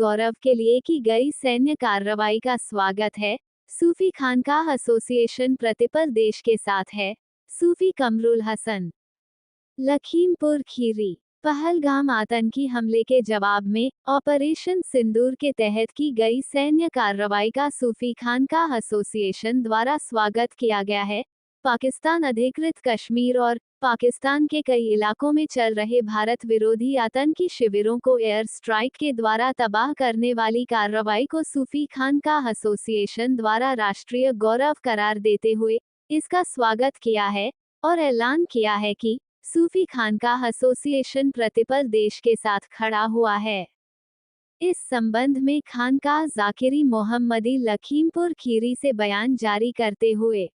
गौरव के लिए की गई सैन्य कार्रवाई का स्वागत है। सूफी खानकाह एसोसिएशन प्रतिपल देश के साथ है। सूफी कमरुल हसन। लखीमपुर खीरी। पहलगाम आतंकी हमले के जवाब में ऑपरेशन सिंदूर के तहत की गई सैन्य कार्रवाई का सूफी खानकाह एसोसिएशन द्वारा स्वागत किया गया है। पाकिस्तान अधिकृत कश्मीर और पाकिस्तान के कई इलाकों में चल रहे भारत विरोधी आतंकी शिविरों को एयर स्ट्राइक के द्वारा तबाह करने वाली कार्रवाई को सूफी खानकाह एसोसिएशन द्वारा राष्ट्रीय गौरव करार देते हुए इसका स्वागत किया है और ऐलान किया है कि सूफी खानकाह एसोसिएशन प्रतिपल देश के साथ खड़ा हुआ है। इस संबंध में खानकाह जाकिरी मोहम्मदी लखीमपुर खीरी से बयान जारी करते हुए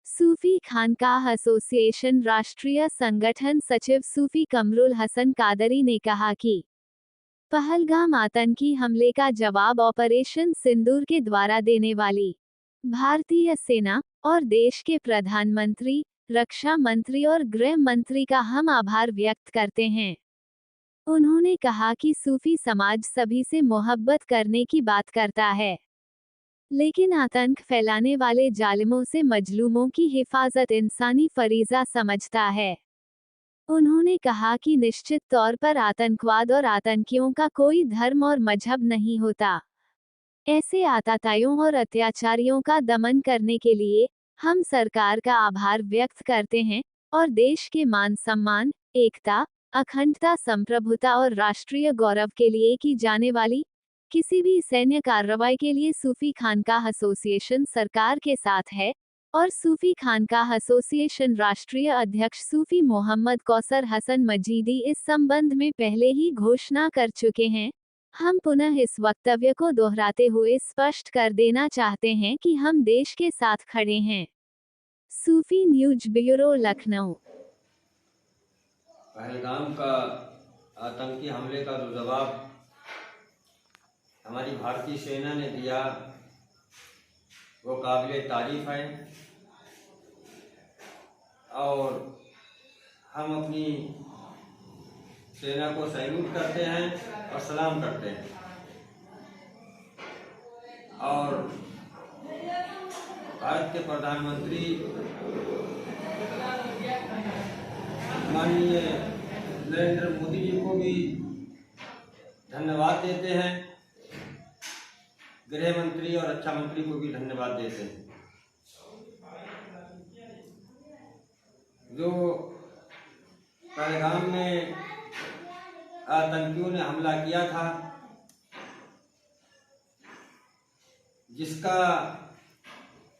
सूफी खानकाह एसोसिएशन राष्ट्रीय संगठन सचिव सूफी कमरुल हसन कादरी ने कहा कि पहलगाम आतंकी हमले का जवाब ऑपरेशन सिंदूर के द्वारा देने वाली भारतीय सेना और देश के प्रधानमंत्री, रक्षा मंत्री और गृह मंत्री का हम आभार व्यक्त करते हैं। उन्होंने कहा कि सूफी समाज सभी से मोहब्बत करने की बात करता है, लेकिन आतंक फैलाने वाले जालिमों से मजलूमों की हिफाजत इंसानी फरीजा समझता है। उन्होंने कहा कि निश्चित तौर पर आतंकवाद और आतंकियों का कोई धर्म और मजहब नहीं होता। ऐसे आतताइयों और अत्याचारियों का दमन करने के लिए हम सरकार का आभार व्यक्त करते हैं और देश के मान सम्मान, एकता, अखंडता, संप्रभुता और राष्ट्रीय गौरव के लिए की जाने वाली किसी भी सैन्य कार्रवाई के लिए सूफी खानकाह एसोसिएशन सरकार के साथ है। और सूफी खानकाह एसोसिएशन राष्ट्रीय अध्यक्ष सूफी मोहम्मद कौसर हसन मजीदी इस संबंध में पहले ही घोषणा कर चुके हैं। हम पुनः इस वक्तव्य को दोहराते हुए स्पष्ट कर देना चाहते हैं कि हम देश के साथ खड़े हैं। सूफी न्यूज ब्यूरो, लखनऊ। पहलगाम का आतंकी हमले का जो जवाब हमारी भारतीय सेना ने दिया वो काबिले तारीफ है और हम अपनी सेना को सैल्यूट करते हैं और सलाम करते हैं। और भारत के प्रधानमंत्री माननीय नरेंद्र मोदी जी को भी धन्यवाद देते हैं, गृह मंत्री और रक्षा मंत्री को भी धन्यवाद देते हैं। जो पहलगाम में आतंकियों ने हमला किया था, जिसका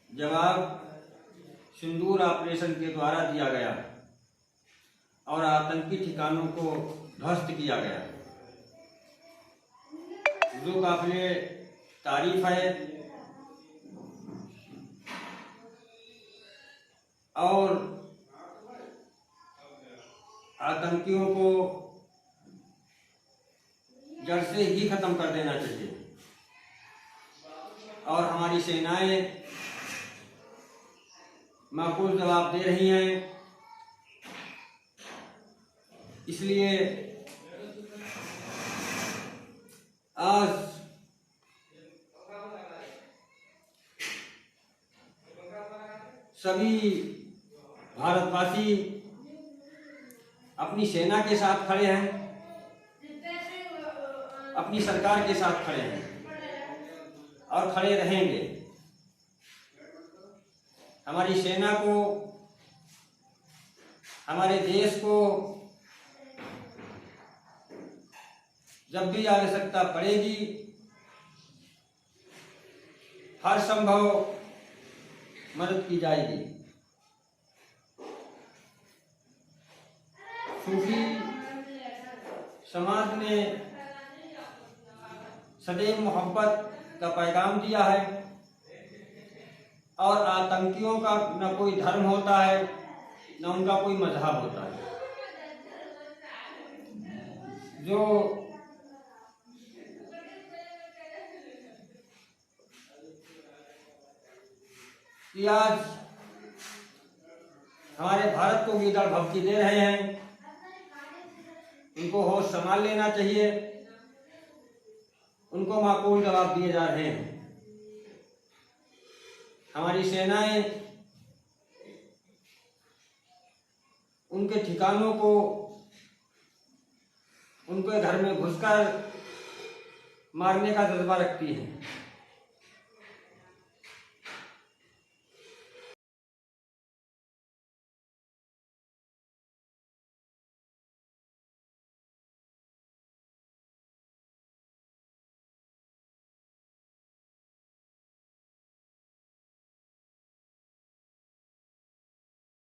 जवाब सिंदूर ऑपरेशन के द्वारा दिया गया और आतंकी ठिकानों को ध्वस्त किया गया, जो काबिले तारीफ है। और आतंकियों को जड़ से ही खत्म कर देना चाहिए और हमारी सेनाएं माकूल जवाब दे रही हैं। इसलिए आज सभी भारतवासी अपनी सेना के साथ खड़े हैं, अपनी सरकार के साथ खड़े हैं और खड़े रहेंगे। हमारी सेना को, हमारे देश को जब भी आवश्यकता पड़ेगी हर संभव मदद की जाएगी। सूफी समाज ने सदैव मोहब्बत का पैगाम दिया है और आतंकियों का न कोई धर्म होता है न उनका कोई मजहब होता है। जो कि आज हमारे भारत को भी भक्ति दे रहे हैं, उनको होश संभाल लेना चाहिए उनको माकूल जवाब दिए जा रहे हैं। हमारी सेनाएं उनके ठिकानों को, उनके घर में घुसकर मारने का जज्बा रखती हैं।